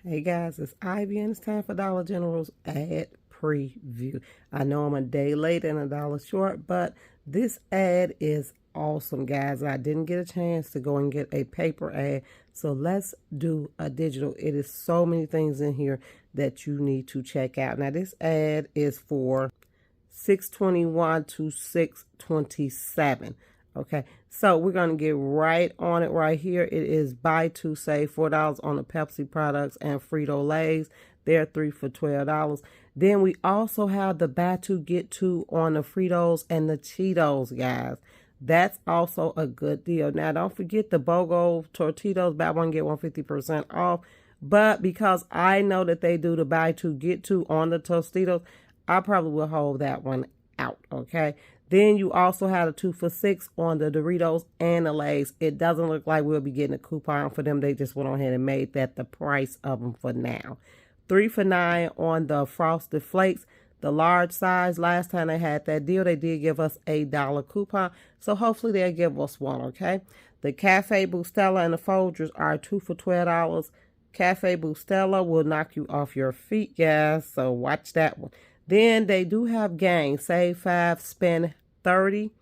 Hey guys, it's Ivy and it's time for Dollar General's ad preview. I know I'm a day late and a dollar short, but this ad is awesome, guys. I didn't get a chance to go and get a paper ad, so let's do a digital. It is so many things in here that you need to check out. Now, this ad is for 6/21 to 6/27. Okay, so we're going to get right on it right here. It is buy two, save $4 on the Pepsi products and Frito-Lays. They're 3 for $12. Then we also have the buy two, get two on the Fritos and the Cheetos, guys. That's also a good deal. Now, don't forget the BOGo Tortitos, buy one, get one 50% off. But because I know that they do the buy two, get two on the Tostitos, I probably will hold that one out, okay? Then you also have a 2 for $6 on the Doritos and the Lay's. It doesn't look like we'll be getting a coupon for them. They just went on ahead and made that the price of them for now. 3 for $9 on the Frosted Flakes, the large size. Last time they had that deal, they did give us a $1 coupon. So hopefully they'll give us one, okay? The Cafe Bustelo and the Folgers are 2 for $12. Cafe Bustelo will knock you off your feet, guys. So watch that one. Then they do have gains. Save 5, spend 30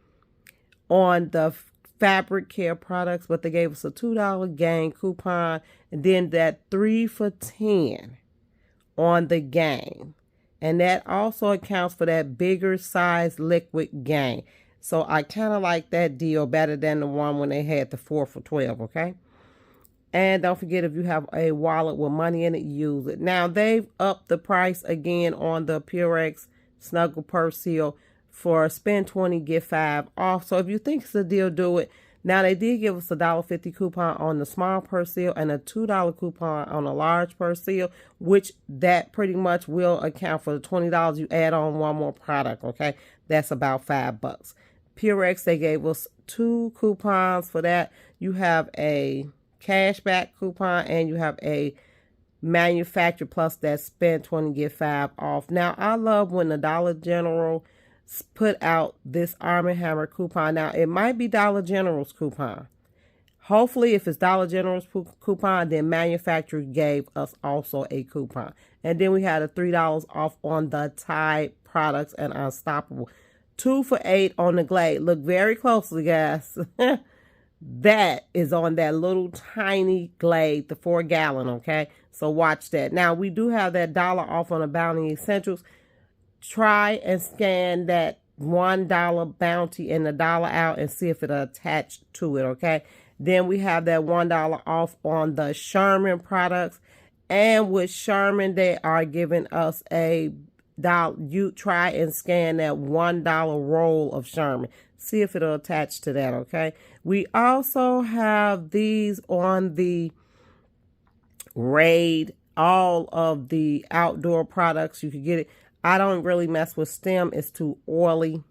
on the fabric care products, but they gave us a $2 gain coupon. And then that 3 for 10 on the gain. And that also accounts for that bigger size liquid gain. So I kind of like that deal better than the one when they had the 4 for 12, okay? And don't forget, if you have a wallet with money in it, use it. Now, they've upped the price again on the Purex Snuggle Purse Seal for spend 20, get 5 off. So if you think it's a deal, do it. Now, they did give us a $1.50 coupon on the small purse seal and a $2 coupon on a large purse seal, which that pretty much will account for the $20 you add on one more product, okay? That's about $5. Purex, they gave us 2 coupons for that. You have a cashback coupon and you have a manufacturer plus that spend 20 get 5 off. Now I love when the Dollar General put out this Arm & Hammer coupon. Now it might be Dollar General's coupon. Hopefully if it's Dollar General's coupon, then manufacturer gave us also a coupon. And then we had a $3 off on the Tide products and Unstoppable. 2 for $8 on the Glade. Look very closely, guys. That is on that little tiny Glade, the 4-gallon, okay? So watch that. Now, we do have that $1 off on the Bounty Essentials. Try and scan that $1 Bounty and the $1 out and see if it'll attach to it, okay? Then we have that $1 off on the Sherman products. And with Sherman, they are giving us a $1. You try and scan that $1 roll of Sherman. See if it'll attach to that, okay? We also have these on the Raid, all of the outdoor products. You can get it. I don't really mess with stem. It's too oily.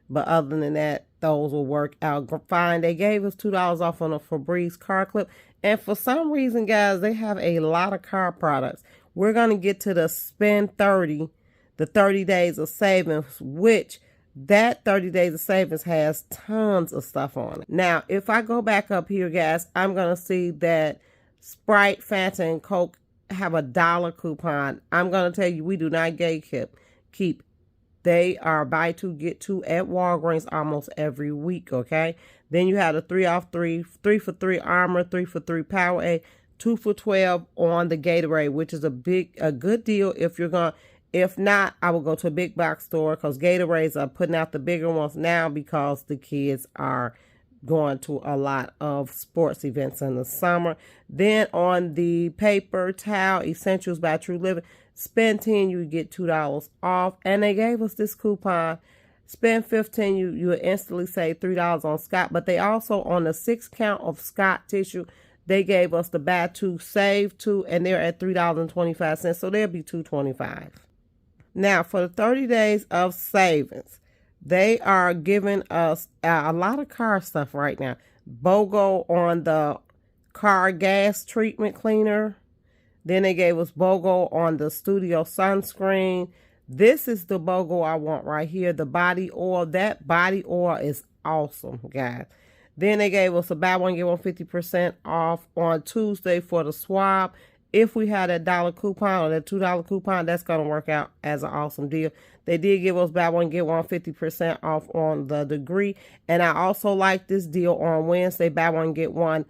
But other than that, those will work out fine. They gave us $2 off on a Febreze car clip. And for some reason, guys, they have a lot of car products. We're going to get to the spend 30, the 30 days of savings, which that 30 days of savings has tons of stuff on it. Now, if I go back up here, guys, I'm going to see that Sprite, Fanta, and Coke have a $1 coupon. I'm going to tell you, we do not keep. They are buy two, get two at Walgreens almost every week, okay? Then you have a 3 off 3, 3 for 3 Armor, 3 for 3 Powerade, 2 for 12 on the Gatorade, which is a good deal if you're going to. If not, I will go to a big box store because Gatorades are putting out the bigger ones now because the kids are going to a lot of sports events in the summer. Then on the paper towel essentials by True Living, spend 10, you get $2 off. And they gave us this coupon. Spend 15, you will instantly save $3 on Scott. But they also, on the 6 count of Scott tissue, they gave us the buy 2, save 2, and they're at $3.25. So they'll be $2.25. Now, for the 30 days of savings, they are giving us a lot of car stuff right now. BOGo on the car gas treatment cleaner. Then they gave us BOGo on the studio sunscreen. This is the BOGo I want right here, the body oil. That body oil is awesome, guys. Then they gave us a buy one, get one 50% off on Tuesday for the swab. if we had that dollar coupon or that $2 coupon, that's going to work out as an awesome deal. They did give us buy one, get one 50% off on the degree. And I also like this deal on Wednesday, buy one, get one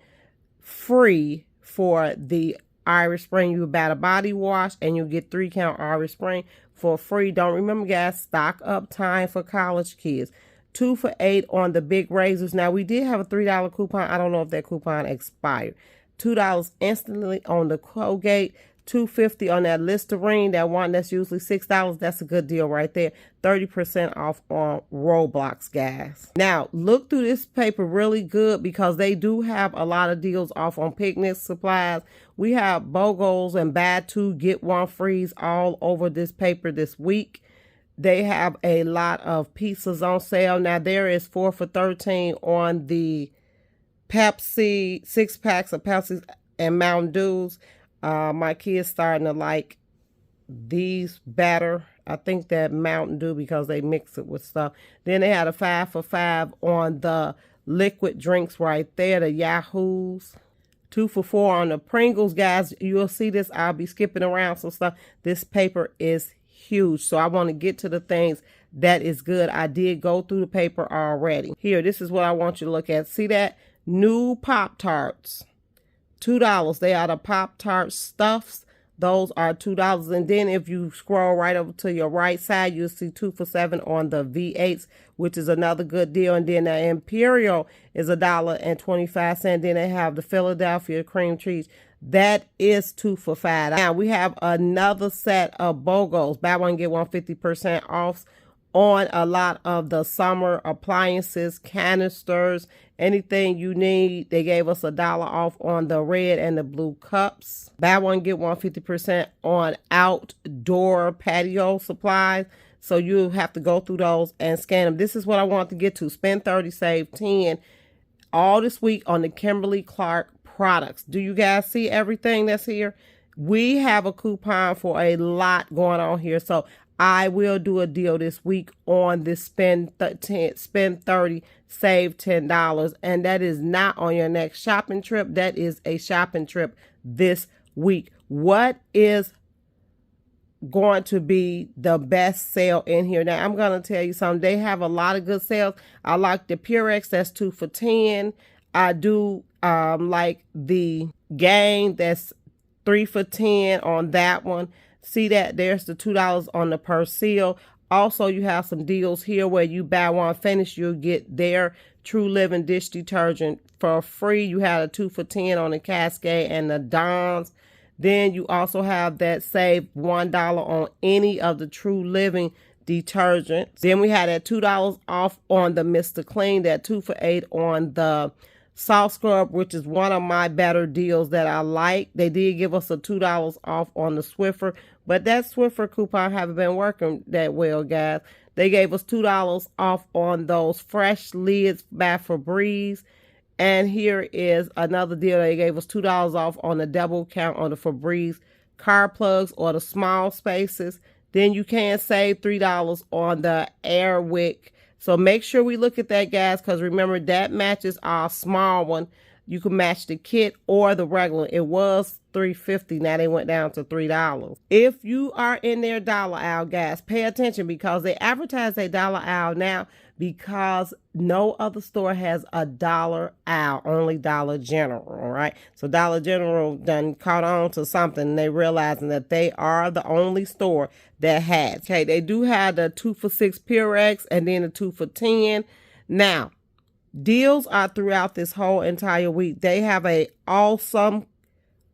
free for the Irish Spring. You buy a body wash and you get 3-count Irish Spring for free. Don't remember, guys, stock up time for college kids. 2 for $8 on the big razors. Now, we did have a $3 coupon. I don't know if that coupon expired. $2 instantly on the Colgate. $2.50 on that Listerine, that one that's usually $6. That's a good deal right there. 30% off on Roblox, guys. Now, look through this paper really good because they do have a lot of deals off on picnic supplies. We have BOGos and buy 2, get 1 frees all over this paper this week. They have a lot of pizzas on sale. Now, there is 4 for $13 on the Pepsi, 6 packs of Pepsi and Mountain Dews. My kids starting to like these better. I think that Mountain Dew because they mix it with stuff. Then they had a 5 for $5 on the liquid drinks right there, the Yahoos. 2 for $4 on the Pringles, guys. You'll see this. I'll be skipping around some stuff. This paper is huge, so I want to get to the things that is good. I did go through the paper already. Here, this is what I want you to look at. See that? New Pop-Tarts. $2. They are the Pop-Tart Stuffs. Those are $2. And then if you scroll right over to your right side, you'll see 2 for $7 on the V8s, which is another good deal. And then the Imperial is $1.25. Then they have the Philadelphia cream cheese. That is 2 for $5. Now we have another set of BOGos. Buy one, get one 50% off on a lot of the summer appliances, canisters, anything you need. They gave us $1 off on the red and the blue cups. Buy one, get one 50% on outdoor patio supplies. So you have to go through those and scan them. This is what I want to get to. Spend 30, save 10 all this week on the Kimberly-Clark products. Do you guys see everything that's here? We have a coupon for a lot going on here. So I will do a deal this week on this spend 30, save $10. And that is not on your next shopping trip. That is a shopping trip this week. What is going to be the best sale in here? Now, I'm going to tell you something. They have a lot of good sales. I like the Purex. That's 2 for $10. I do like the Gain. That's 3 for $10 on that one. See that? There's the $2 on the Persil. Also, you have some deals here where you buy one finish, you'll get their True Living dish detergent for free. You had a 2 for $10 on the Cascade and the Dawn's. Then you also have that save $1 on any of the True Living detergents. Then we had that $2 off on the Mr. Clean, that 2 for $8 on the Soft Scrub, which is one of my better deals that I like. They did give us a $2 off on the Swiffer, but that Swiffer coupon haven't been working that well, guys. They gave us $2 off on those fresh lids by Febreze. And here is another deal. They gave us $2 off on the double count on the Febreze car plugs or the small spaces. Then you can save $3 on the Airwick. So make sure we look at that, guys, because remember that matches our small one. You can match the kit or the regular. It was $3.50. Now they went down to $3. If you are in their dollar aisle, guys, pay attention because they advertise their dollar aisle now because no other store has a dollar aisle, only Dollar General, all right? So Dollar General done caught on to something and they realizing that they are the only store that has. Okay, they do have the 2 for $6 Purex and then the 2 for $10. Now, deals are throughout this whole entire week. They have a awesome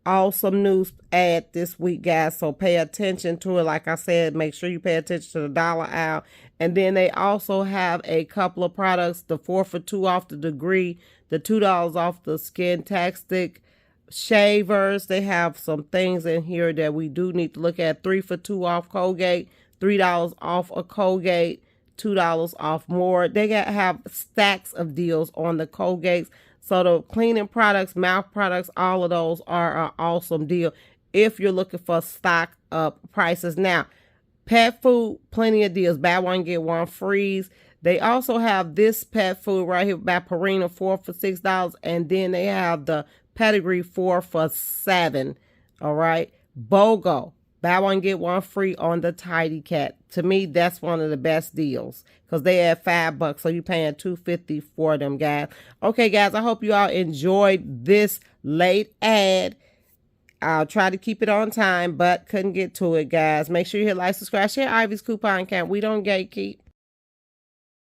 news ad this week, guys. So pay attention to it. Like I said, make sure you pay attention to the dollar aisle. And then they also have a couple of products, the 4 for $2 off the Degree, the $2 off the Skin-Tastic shavers. They have some things in here that we do need to look at. 3 for $2 off Colgate, $3 off a Colgate, $2 off more. They have stacks of deals on the Colgates. So the cleaning products, mouth products, all of those are an awesome deal if you're looking for stock up prices. Now, pet food, plenty of deals. Buy one, get one freeze. They also have this pet food right here by Purina, 4 for $6. And then they have the Pedigree 4 for $7. All right. BOGo. Buy one, get one free on the Tidy Cat. To me, that's one of the best deals because they add $5, so you're paying $2.50 for them, guys. Okay, guys, I hope you all enjoyed this late ad. I'll try to keep it on time, but couldn't get to it, guys. Make sure you hit like, subscribe, share Ivy's coupon count. We don't gatekeep.